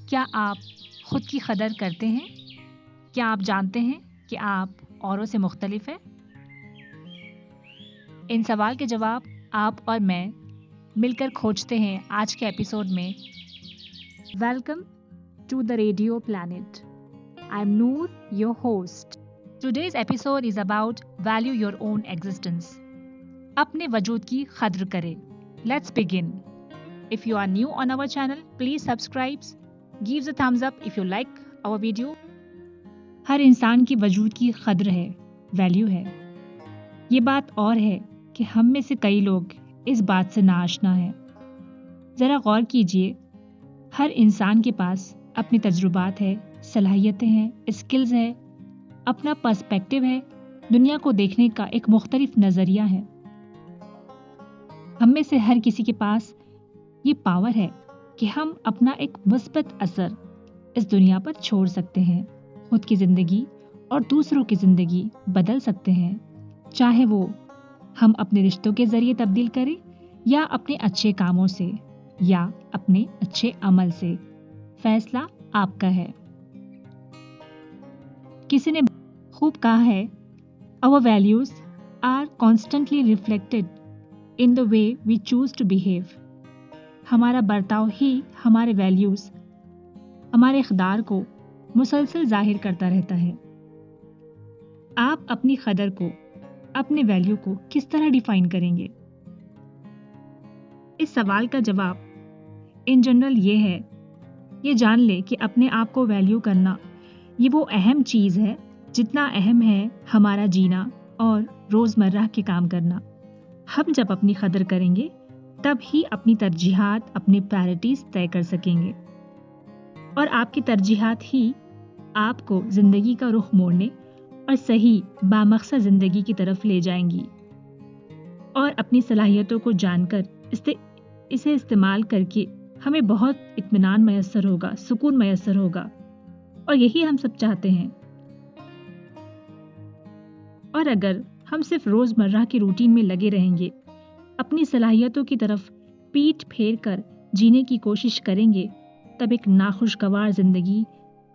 کیا آپ خود کی قدر کرتے ہیں؟ کیا آپ جانتے ہیں کہ آپ اوروں سے مختلف ہیں؟ ان سوال کے جواب آپ اور میں مل کر کھوجتے ہیں آج کے ایپیسوڈ میں۔ Welcome to the radio planet. I am Noor, your host. Today's episode is about value your own existence. اپنے وجود کی قدر کریں۔ Let's begin. If you are new on our channel, please subscribe. Give the thumbs up if you like our video. ہر انسان کی وجود کی قدر ہے، ویلیو ہے۔ یہ بات اور ہے کہ ہم میں سے کئی لوگ اس بات سے ناآشنا ہیں۔ ذرا غور کیجئے، ہر انسان کے پاس اپنی تجربات ہے، صلاحیتیں ہیں، اسکلز ہے، اپنا پرسپیکٹو ہے، دنیا کو دیکھنے کا ایک مختلف نظریہ ہے۔ ہم میں سے ہر کسی کے پاس یہ پاور ہے کہ ہم اپنا ایک مثبت اثر اس دنیا پر چھوڑ سکتے ہیں، خود کی زندگی اور دوسروں کی زندگی بدل سکتے ہیں، چاہے وہ ہم اپنے رشتوں کے ذریعے تبدیل کریں یا اپنے اچھے کاموں سے یا اپنے اچھے عمل سے۔ فیصلہ آپ کا ہے۔ کسی نے خوب کہا ہے، our values are constantly reflected in the way we choose to behave۔ ہمارا برتاؤ ہی ہمارے ویلیوز، ہمارے اقدار کو مسلسل ظاہر کرتا رہتا ہے۔ آپ اپنی قدر کو، اپنے ویلیو کو کس طرح ڈیفائن کریں گے؟ اس سوال کا جواب ان جنرل یہ ہے، یہ جان لے کہ اپنے آپ کو ویلیو کرنا یہ وہ اہم چیز ہے جتنا اہم ہے ہمارا جینا اور روزمرہ کے کام کرنا۔ ہم جب اپنی قدر کریں گے تب ہی اپنی ترجیحات، اپنی پرائرٹیز طے کر سکیں گے، اور آپ کی ترجیحات ہی آپ کو زندگی کا رخ موڑنے اور صحیح بامقصد زندگی کی طرف لے جائیں گی۔ اور اپنی صلاحیتوں کو جان کر اسے استعمال کر کے ہمیں بہت اطمینان میسر ہوگا، سکون میسر ہوگا، اور یہی ہم سب چاہتے ہیں۔ اور اگر ہم صرف روزمرہ کی روٹین میں لگے رہیں گے، اپنی صلاحیتوں کی طرف پیٹھ پھیر کر جینے کی کوشش کریں گے، تب ایک ناخوشگوار زندگی،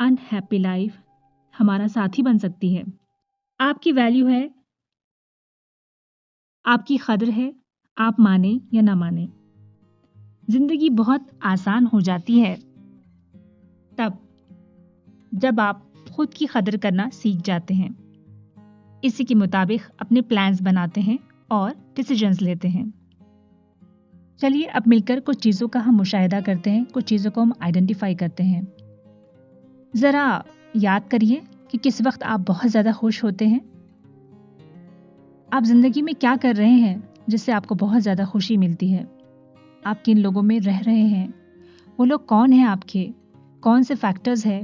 انہیپی لائف ہمارا ساتھی بن سکتی ہے۔ آپ کی ویلیو ہے، آپ کی قدر ہے، آپ مانیں یا نہ مانیں۔ زندگی بہت آسان ہو جاتی ہے تب جب آپ خود کی قدر کرنا سیکھ جاتے ہیں، اسی کے مطابق اپنے پلانز بناتے ہیں اور ڈیسیجنز لیتے ہیں۔ چلیے اب مل کر کچھ چیزوں کا ہم مشاہدہ کرتے ہیں، کچھ چیزوں کو ہم آئیڈینٹیفائی کرتے ہیں۔ ذرا یاد کریے کہ کس وقت آپ بہت زیادہ خوش ہوتے ہیں۔ آپ زندگی میں کیا کر رہے ہیں جس سے آپ کو بہت زیادہ خوشی ملتی ہے؟ آپ کن لوگوں میں رہ رہے ہیں؟ وہ لوگ کون ہیں آپ کے؟ کون سے فیکٹرز ہیں،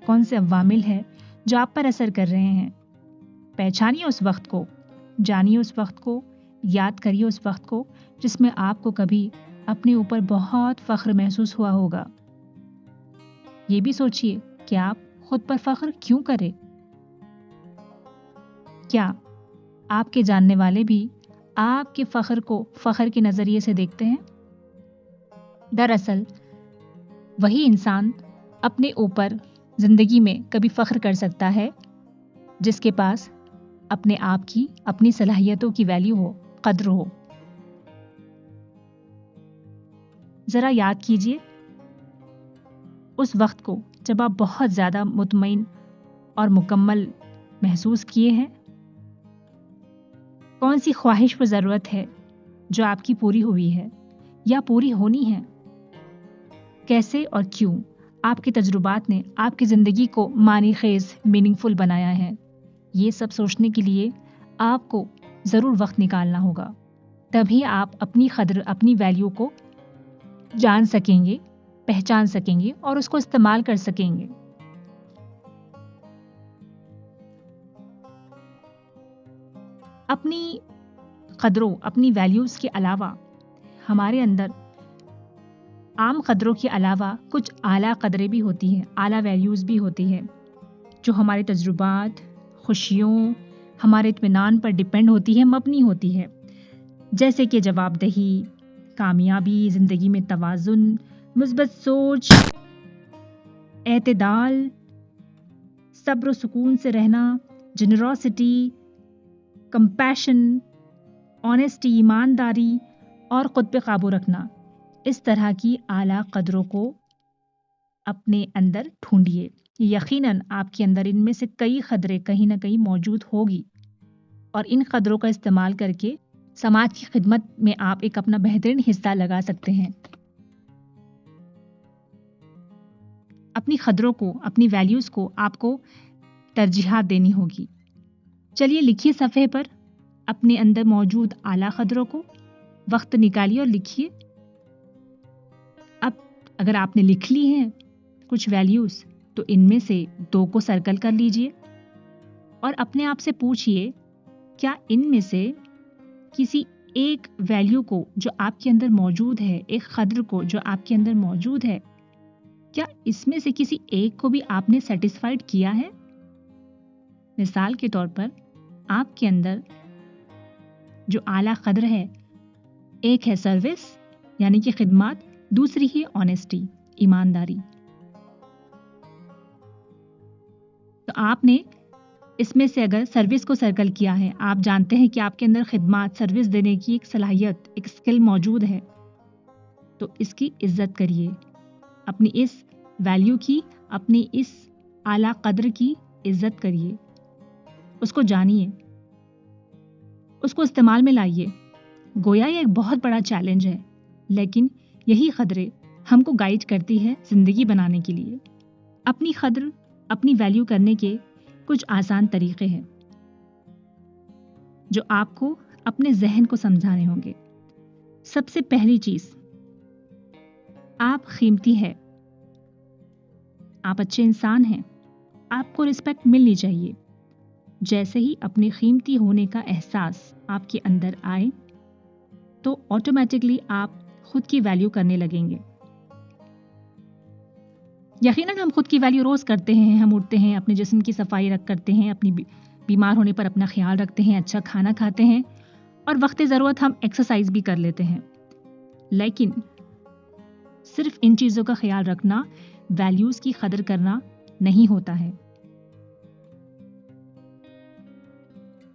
کون سے عوامل ہیں جو آپ پر اثر کر رہے ہیں؟ پہچانیے اس وقت کو، جانیے اس وقت کو، یاد کریے اس وقت کو جس میں آپ کو کبھی اپنے اوپر بہت فخر محسوس ہوا ہوگا۔ یہ بھی سوچیے کہ آپ خود پر فخر کیوں کریں؟ کیا آپ کے جاننے والے بھی آپ کے فخر کو فخر کے نظریے سے دیکھتے ہیں؟ دراصل وہی انسان اپنے اوپر زندگی میں کبھی فخر کر سکتا ہے جس کے پاس اپنے آپ کی، اپنی صلاحیتوں کی ویلیو ہو، قدر ہو۔ ذرا یاد کیجئے اس وقت کو جب آپ بہت زیادہ مطمئن اور مکمل محسوس کیے ہیں۔ کون سی خواہش و ضرورت ہے جو آپ کی پوری ہوئی ہے یا پوری ہونی ہے؟ کیسے اور کیوں آپ کے تجربات نے آپ کی زندگی کو معنی خیز، میننگ فل بنایا ہے؟ یہ سب سوچنے کے لیے آپ کو ضرور وقت نکالنا ہوگا، تبھی آپ اپنی قدر، اپنی ویلیو کو جان سکیں گے، پہچان سکیں گے اور اس کو استعمال کر سکیں گے۔ اپنی قدروں، اپنی ویلیوز کے علاوہ ہمارے اندر عام قدروں کے علاوہ کچھ اعلیٰ قدریں بھی ہوتی ہیں، اعلیٰ ویلیوز بھی ہوتی ہیں جو ہمارے تجربات، خوشیوں، ہمارے اطمینان پر ڈیپینڈ ہوتی ہے، مبنی ہوتی ہے، جیسے کہ جواب دہی، کامیابی، زندگی میں توازن، مثبت سوچ، اعتدال، صبر و سکون سے رہنا، جنروسٹی، کمپیشن، آنیسٹی، ایمانداری اور خود پہ قابو رکھنا، اس طرح کی اعلیٰ قدروں کو اپنے اندر ڈھونڈیے. یقیناً آپ کے اندر ان میں سے کئی قدریں کہیں نہ کہیں موجود ہوگی اور ان قدروں کا استعمال کر کے سماج کی خدمت میں آپ ایک اپنا بہترین حصہ لگا سکتے ہیں. اپنی قدروں کو، اپنی ویلیوز کو آپ کو ترجیحات دینی ہوگی. چلیے لکھیے صفحے پر اپنے اندر موجود اعلیٰ قدروں کو، وقت نکالیے اور لکھیے. اب اگر آپ نے لکھ لی ہیں کچھ ویلیوز تو ان میں سے 2 کو سرکل کر لیجئے اور اپنے آپ سے پوچھئے کیا ان میں سے کسی ایک ویلیو کو جو آپ کے اندر موجود ہے، ایک قدر کو جو آپ کے اندر موجود ہے، کیا اس میں سے کسی ایک کو بھی آپ نے سیٹسفائیڈ کیا ہے؟ مثال کے طور پر آپ کے اندر جو اعلیٰ قدر ہے، ایک ہے سروس یعنی کہ خدمات، دوسری ہے آنیسٹی، ایمانداری. تو آپ نے اس میں سے اگر سروس کو سرکل کیا ہے، آپ جانتے ہیں کہ آپ کے اندر خدمات، سروس دینے کی ایک صلاحیت، ایک اسکل موجود ہے، تو اس کی عزت کریے. اپنی اس ویلیو کی، اپنی اس اعلیٰ قدر کی عزت کریے. اس کو جانیے، اس کو استعمال میں لائیے. گویا یہ ایک بہت بڑا چیلنج ہے، لیکن یہی قدریں ہم کو گائیڈ کرتی ہے زندگی بنانے کے لیے. اپنی قدر، اپنی ویلیو کرنے کے کچھ آسان طریقے ہیں جو آپ کو اپنے ذہن کو سمجھانے ہوں گے. سب سے پہلی چیز، آپ قیمتی ہے، آپ اچھے انسان ہیں، آپ کو رسپیکٹ ملنی چاہیے. جیسے ہی اپنے قیمتی ہونے کا احساس آپ کے اندر آئے تو آٹومیٹکلی آپ خود کی ویلیو کرنے لگیں گے. یقیناً ہم خود کی ویلیو روز کرتے ہیں. ہم اٹھتے ہیں، اپنے جسم کی صفائی کرتے ہیں، اپنی بیمار ہونے پر اپنا خیال رکھتے ہیں، اچھا کھانا کھاتے ہیں اور وقت ضرورت ہم ایکسرسائز بھی کر لیتے ہیں. لیکن صرف ان چیزوں کا خیال رکھنا، ویلیوز کی قدر کرنا نہیں ہوتا ہے.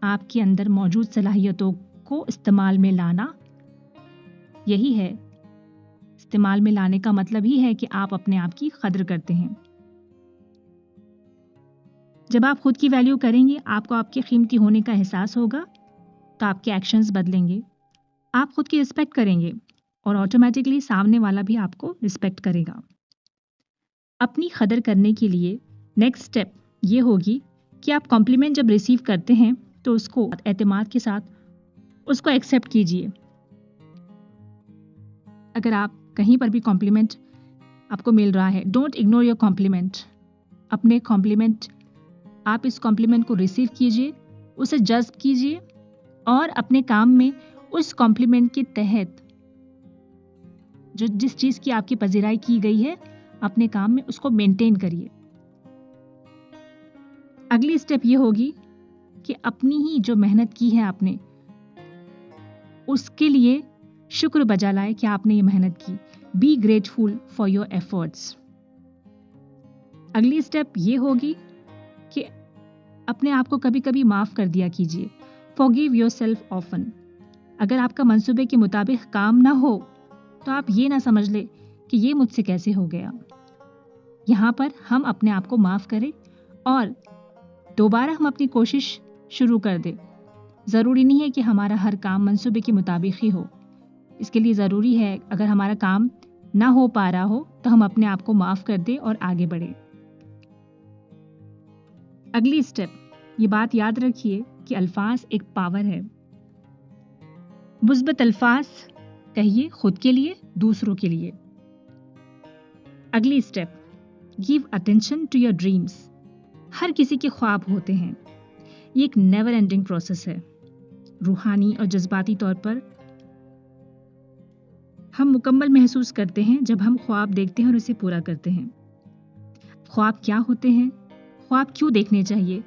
آپ کے اندر موجود صلاحیتوں کو استعمال میں لانا، یہی ہے. استعمال میں لانے کا مطلب ہی ہے کہ آپ اپنے آپ کی قدر کرتے ہیں. جب آپ خود کی ویلیو کریں گے، آپ کو آپ کے قیمتی ہونے کا احساس ہوگا تو آپ کے ایکشنز بدلیں گے. آپ خود کی رسپیکٹ کریں گے اور آٹومیٹکلی سامنے والا بھی آپ کو رسپیکٹ کرے گا. اپنی قدر کرنے کے لیے نیکسٹ سٹیپ یہ ہوگی کہ آپ کمپلیمنٹ جب ریسیو کرتے ہیں تو اس کو اعتماد کے ساتھ اس کو ایکسیپٹ کیجئے. اگر آپ کہیں پر بھی کمپلیمنٹ آپ کو مل رہا ہے، ڈونٹ اگنور یور کمپلیمنٹ. اپنے کمپلیمنٹ، آپ اس کمپلیمنٹ کو ریسیو کیجئے، اسے جذب کیجئے اور اپنے کام میں اس کمپلیمنٹ کے تحت جس چیز کی آپ کی پذیرائی کی گئی ہے، اپنے کام میں اس کو مینٹین کریے. اگلی سٹیپ یہ ہوگی کہ اپنی ہی جو محنت کی ہے آپ نے، اس کے لیے شکر بجا لائے کہ آپ نے یہ محنت کی. Be grateful for your efforts. اگلی سٹیپ یہ ہوگی کہ اپنے آپ کو کبھی کبھی معاف کر دیا کیجیے. forgive yourself often. اگر آپ کا منصوبے کے مطابق کام نہ ہو تو آپ یہ نہ سمجھ لے کہ یہ مجھ سے کیسے ہو گیا. یہاں پر ہم اپنے آپ کو معاف کریں اور دوبارہ ہم اپنی کوشش شروع کر دیں. ضروری نہیں ہے کہ ہمارا ہر کام منصوبے کے مطابق ہی ہو. اس کے لیے ضروری ہے اگر ہمارا کام نہ ہو پا رہا ہو تو ہم اپنے آپ کو معاف کر دیں اور آگے بڑھیں. اگلی سٹیپ، یہ بات یاد رکھیے کہ الفاظ ایک پاور ہے. مثبت الفاظ کہیے خود کے لیے، دوسروں کے لیے. اگلی step, give attention to your dreams. ہر کسی کے خواب ہوتے ہیں. یہ ایک نیور اینڈنگ پروسیس ہے. روحانی اور جذباتی طور پر ہم مکمل محسوس کرتے ہیں جب ہم خواب دیکھتے ہیں اور اسے پورا کرتے ہیں. خواب کیا ہوتے ہیں؟ خواب کیوں دیکھنے چاہیے؟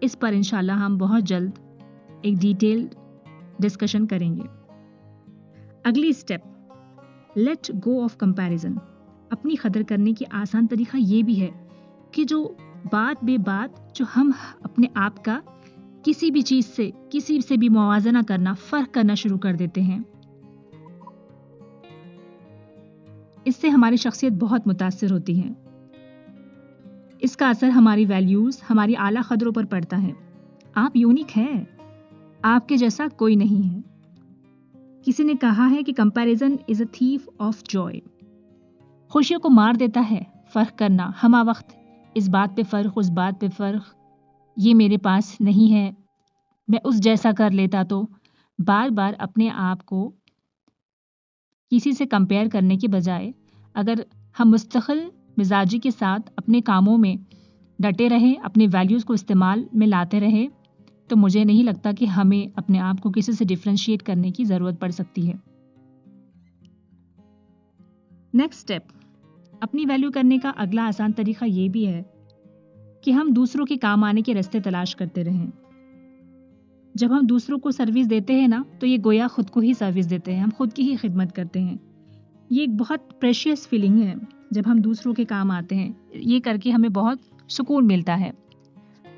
اس پر انشاءاللہ ہم بہت جلد ایک ڈیٹیل ڈسکشن کریں گے. اگلی step, let go of comparison. اپنی قدر کرنے کی آسان طریقہ یہ بھی ہے کہ جو بات بے بات جو ہم اپنے آپ کا کسی بھی چیز سے کسی سے بھی موازنہ کرنا، فرق کرنا شروع کر دیتے ہیں. اس سے ہماری شخصیت بہت متاثر ہوتی ہے. اس کا اثر ہماری ویلیوز، ہماری اعلیٰ قدروں پر پڑتا ہے. آپ یونیک ہیں، آپ کے جیسا کوئی نہیں ہے. کسی نے کہا ہے کہ comparison is a تھیف of joy. خوشیوں کو مار دیتا ہے فرق کرنا، ہمہ وقت اس بات پہ فرق، اس بات پہ فرق، یہ میرے پاس نہیں ہے، میں اس جیسا کر لیتا. تو بار بار اپنے آپ کو کسی سے کمپیئر کرنے کے بجائے اگر ہم مستقل مزاجی کے ساتھ اپنے کاموں میں ڈٹے رہیں، اپنے ویلیوز کو استعمال میں لاتے رہیں، تو مجھے نہیں لگتا کہ ہمیں اپنے آپ کو کسی سے ڈفرینشیٹ کرنے کی ضرورت پڑ سکتی ہے. نیکسٹ اسٹیپ، اپنی ویلیو کرنے کا اگلا آسان طریقہ یہ بھی ہے کہ ہم دوسروں کے کام آنے کے راستے تلاش کرتے رہیں. جب ہم دوسروں کو سروس دیتے ہیں نا، تو یہ گویا خود کو ہی سروس دیتے ہیں، ہم خود کی ہی خدمت کرتے ہیں. یہ ایک بہت پریشیس فیلنگ ہے جب ہم دوسروں کے کام آتے ہیں. یہ کر کے ہمیں بہت سکون ملتا ہے.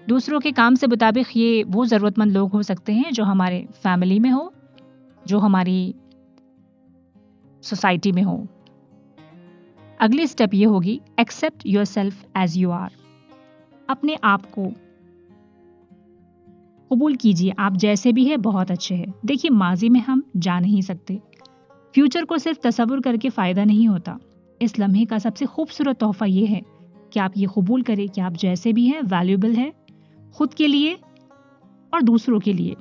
دوسروں کے کام سے مطابق یہ وہ ضرورت مند لوگ ہو سکتے ہیں جو ہمارے فیملی میں ہو، جو ہماری سوسائٹی میں ہو. اگلی اسٹیپ یہ ہوگی، accept yourself as you are. اپنے آپ کو قبول کیجیے، آپ جیسے بھی ہیں بہت اچھے ہیں. دیکھیے، ماضی میں ہم جا نہیں سکتے، فیوچر کو صرف تصور کر کے فائدہ نہیں ہوتا. اس لمحے کا سب سے خوبصورت تحفہ یہ ہے کہ آپ یہ قبول کریں کہ آپ جیسے بھی ہیں ویلیوبل ہیں، خود کے لیے اور دوسروں کے لیے.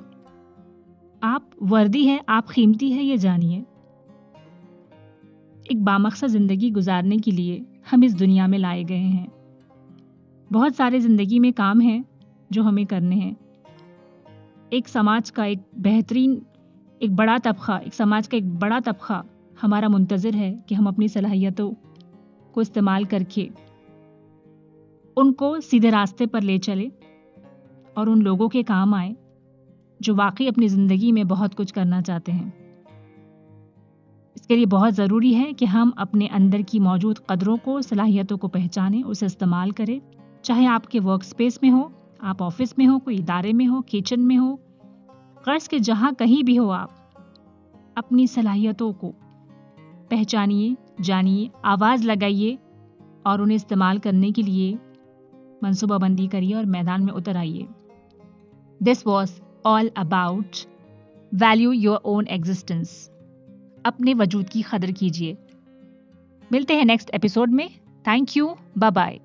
آپ وردی ہیں، آپ قیمتی ہیں، یہ جانیے. ایک بامقصد زندگی گزارنے کے لیے ہم اس دنیا میں لائے گئے ہیں. بہت سارے زندگی میں کام ہیں جو ہمیں کرنے ہیں. ایک سماج کا ایک بڑا طبقہ ہمارا منتظر ہے کہ ہم اپنی صلاحیتوں کو استعمال کر کے ان کو سیدھے راستے پر لے چلے اور ان لوگوں کے کام آئے جو واقعی اپنی زندگی میں بہت کچھ کرنا چاہتے ہیں. اس کے لیے بہت ضروری ہے کہ ہم اپنے اندر کی موجود قدروں کو، صلاحیتوں کو پہچانیں، اسے استعمال کریں. چاہے آپ کے ورک سپیس میں ہو، آپ آفس میں ہو، کوئی ادارے میں ہو، کچن میں ہو، غرض کہ جہاں کہیں بھی ہو، آپ اپنی صلاحیتوں کو پہچانیے، جانیے، آواز لگائیے اور انہیں استعمال کرنے کے لیے منصوبہ بندی کریے اور میدان میں اتر آئیے. This was all about value your own existence. اپنے وجود کی قدر کیجیے. ملتے ہیں نیکسٹ ایپیسوڈ میں. Thank you, bye bye.